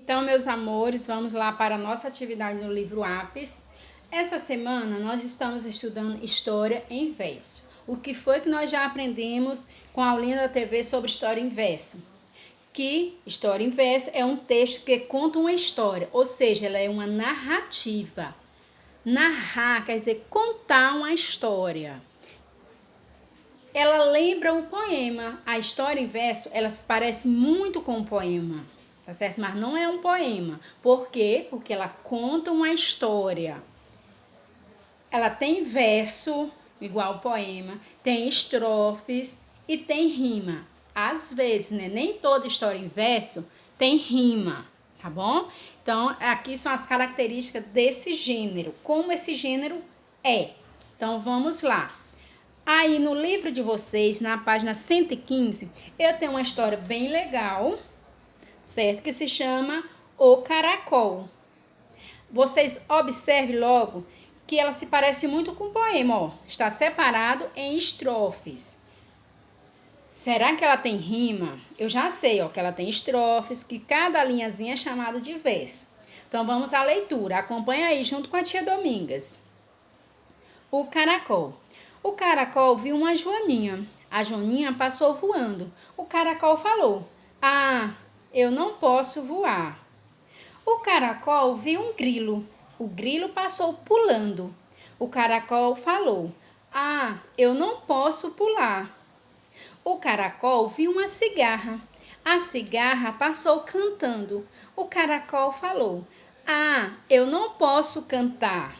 Então, meus amores, vamos lá para a nossa atividade no livro Apis. Essa semana nós estamos estudando História em Verso. O que foi que nós já aprendemos com a aulinha da TV sobre História em Verso? Que História em Verso é um texto que conta uma história, ou seja, ela é uma narrativa. Narrar quer dizer contar uma história. Ela lembra o poema. A história em verso, ela se parece muito com o poema, tá certo? Mas não é um poema. Por quê? Porque ela conta uma história. Ela tem verso, igual o poema, tem estrofes e tem rima. Às vezes, né? Nem toda história em verso tem rima, tá bom? Então, aqui são as características desse gênero, como esse gênero é. Então, vamos lá. Aí no livro de vocês, na página 115, eu tenho uma história bem legal, certo? Que se chama O Caracol. Vocês observem logo que ela se parece muito com o poema, ó. Está separado em estrofes. Será que ela tem rima? Eu já sei, ó, que ela tem estrofes, que cada linhazinha é chamada de verso. Então vamos à leitura. Acompanha aí junto com a tia Domingas. O Caracol. O caracol viu uma joaninha. A joaninha passou voando. O caracol falou: "Ah, eu não posso voar." O caracol viu um grilo. O grilo passou pulando. O caracol falou: "Ah, eu não posso pular." O caracol viu uma cigarra. A cigarra passou cantando. O caracol falou: "Ah, eu não posso cantar."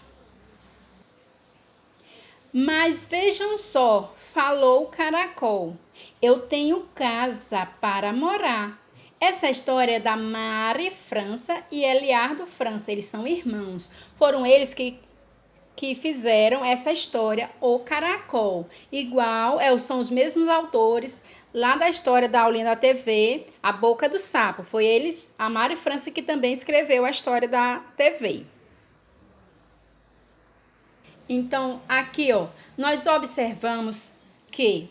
"Mas vejam só", falou o caracol, "eu tenho casa para morar." Essa história é da Mari França e Eliardo França, eles são irmãos. Foram eles que fizeram essa história, O Caracol. Igual, são os mesmos autores lá da história da aulinha da TV, A Boca do Sapo. Foi eles, a Mari França, que também escreveu a história da TV. Então, aqui, ó, nós observamos que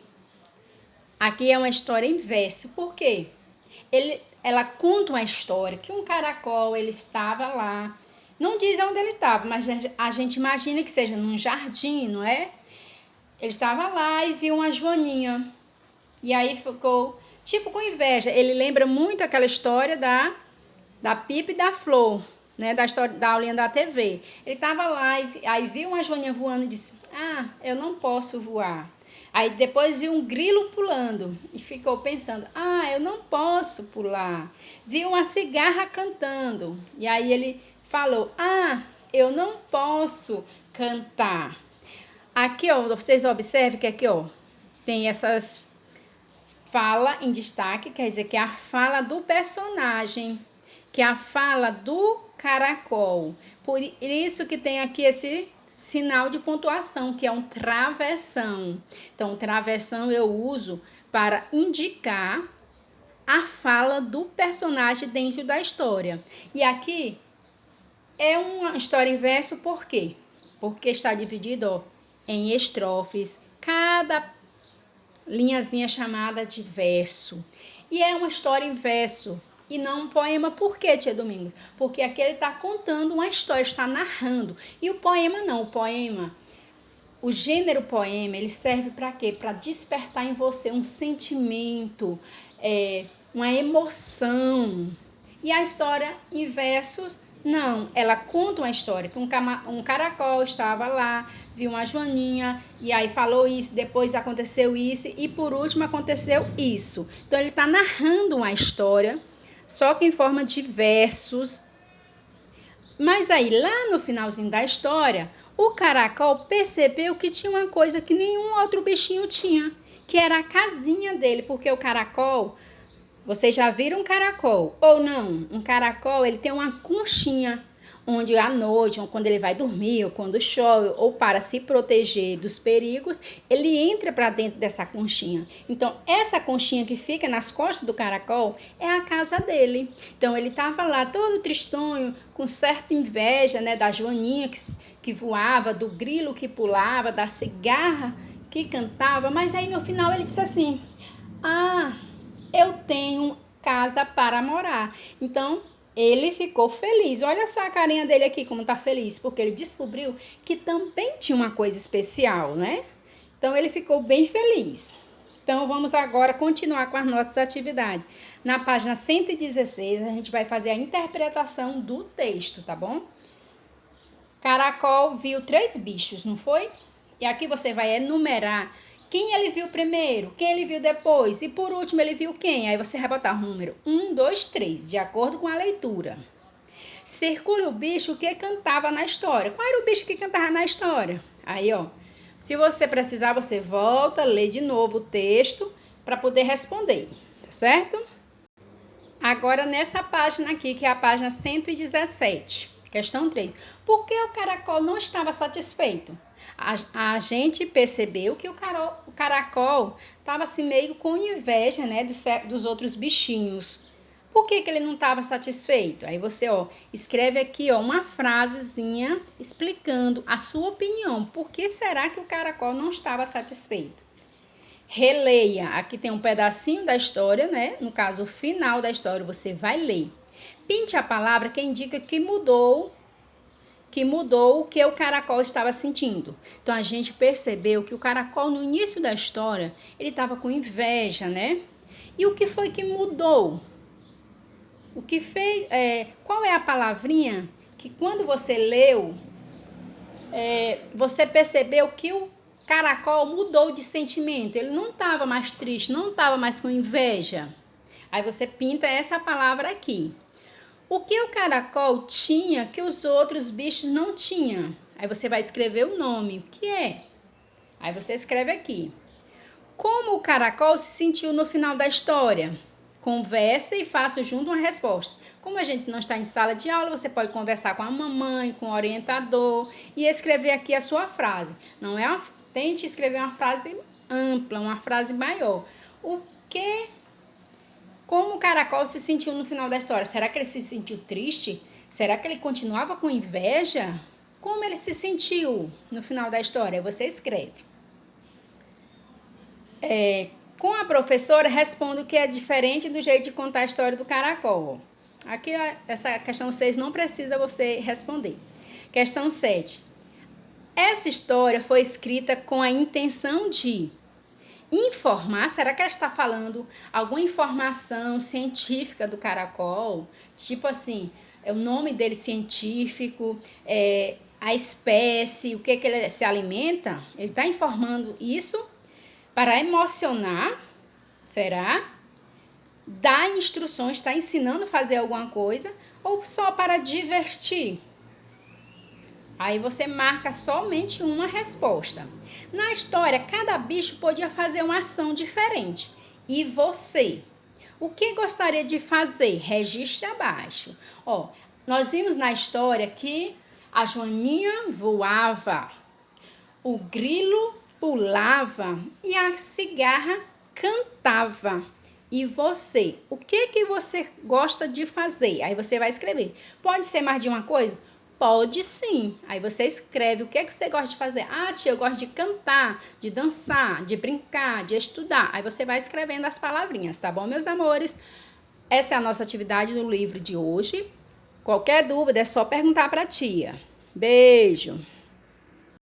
aqui é uma história em verso. Por quê? Ela conta uma história que um caracol, ele estava lá. Não diz onde ele estava, mas a gente imagina que seja num jardim, não é? Ele estava lá e viu uma joaninha. E aí ficou tipo com inveja. Ele lembra muito aquela história da pipa e da flor, né, da história da aulinha da TV. Ele estava lá e aí viu uma joaninha voando e disse: "Ah, eu não posso voar." Aí depois viu um grilo pulando e ficou pensando: "Ah, eu não posso pular." Viu uma cigarra cantando e aí ele falou: "Ah, eu não posso cantar." Aqui, ó, vocês observem que aqui, ó, tem essas fala em destaque, quer dizer que é a fala do personagem, que é a fala do caracol. Por isso que tem aqui esse sinal de pontuação, que é um travessão. Então, travessão eu uso para indicar a fala do personagem dentro da história. E aqui é uma história em verso, por quê? Porque está dividido, ó, em estrofes, cada linhazinha chamada de verso. E é uma história em verso e não um poema. Por quê, tia Domingo? Porque aqui ele está contando uma história, está narrando. E o poema não, o poema, o gênero poema, ele serve para quê? Para despertar em você um sentimento, uma emoção. E a história em versos, não, ela conta uma história, que um caracol estava lá, viu uma joaninha, e aí falou isso, depois aconteceu isso, e por último aconteceu isso. Então ele está narrando uma história, só que em forma de versos. Mas aí, lá no finalzinho da história, o caracol percebeu que tinha uma coisa que nenhum outro bichinho tinha, que era a casinha dele, porque o caracol... Vocês já viram um caracol ou não? Um caracol, ele tem uma conchinha, onde à noite, ou quando ele vai dormir, ou quando chove, ou para se proteger dos perigos, ele entra para dentro dessa conchinha. Então, essa conchinha que fica nas costas do caracol é a casa dele. Então, ele estava lá todo tristonho, com certa inveja, né, da joaninha que voava, do grilo que pulava, da cigarra que cantava. Mas aí, no final, ele disse assim: "Ah, eu tenho casa para morar." Então, Ele ficou feliz. Olha só a carinha dele aqui, como tá feliz, porque ele descobriu que também tinha uma coisa especial, né? Então, ele ficou bem feliz. Então, vamos agora continuar com as nossas atividades. Na página 116, a gente vai fazer a interpretação do texto, tá bom? Caracol viu 3 bichos, não foi? E aqui você vai enumerar quem ele viu primeiro, quem ele viu depois e por último ele viu quem. Aí você vai botar o número 1, 2, 3, de acordo com a leitura. Circule o bicho que cantava na história. Qual era o bicho que cantava na história? Aí, ó, se você precisar, você volta, lê de novo o texto para poder responder, tá certo? Agora nessa página aqui, que é a página 117, questão 3. Por que o caracol não estava satisfeito? A gente percebeu que o caracol estava assim meio com inveja, né, dos outros bichinhos. Por que ele não estava satisfeito? Aí você, ó, escreve aqui, ó, uma frasezinha explicando a sua opinião. Por que será que o caracol não estava satisfeito? Releia. Aqui tem um pedacinho da história, né? No caso, o final da história você vai ler. Pinte a palavra que indica que mudou o que o caracol estava sentindo. Então, a gente percebeu que o caracol, no início da história, ele estava com inveja, né? E o que foi que mudou? O que fez... qual é a palavrinha que, quando você leu, você percebeu que o caracol mudou de sentimento? Ele não estava mais triste, não estava mais com inveja. Aí você pinta essa palavra aqui. O que o caracol tinha que os outros bichos não tinham? Aí você vai escrever o nome. O que é? Aí você escreve aqui. Como o caracol se sentiu no final da história? Converse e faça junto uma resposta. Como a gente não está em sala de aula, você pode conversar com a mamãe, com o orientador e escrever aqui a sua frase. Não é tente escrever uma frase ampla, uma frase maior. Como o caracol se sentiu no final da história? Será que ele se sentiu triste? Será que ele continuava com inveja? Como ele se sentiu no final da história? Você escreve. Com a professora, responda o que é diferente do jeito de contar a história do caracol. Aqui, essa questão 6 não precisa você responder. Questão 7. Essa história foi escrita com a intenção de informar. Será que ela está falando alguma informação científica do caracol? Tipo assim, é o nome dele científico, a espécie, o que ele se alimenta? Ele está informando isso para emocionar, será? Dar instruções, está ensinando a fazer alguma coisa ou só para divertir? Aí você marca somente uma resposta. Na história, cada bicho podia fazer uma ação diferente. E você? O que gostaria de fazer? Registre abaixo. Ó, nós vimos na história que a joaninha voava, o grilo pulava e a cigarra cantava. E você? O que você gosta de fazer? Aí você vai escrever. Pode ser mais de uma coisa? Pode sim. Aí você escreve o que você gosta de fazer. Ah, tia, eu gosto de cantar, de dançar, de brincar, de estudar. Aí você vai escrevendo as palavrinhas, tá bom, meus amores? Essa é a nossa atividade no livro de hoje. Qualquer dúvida é só perguntar para a tia. Beijo!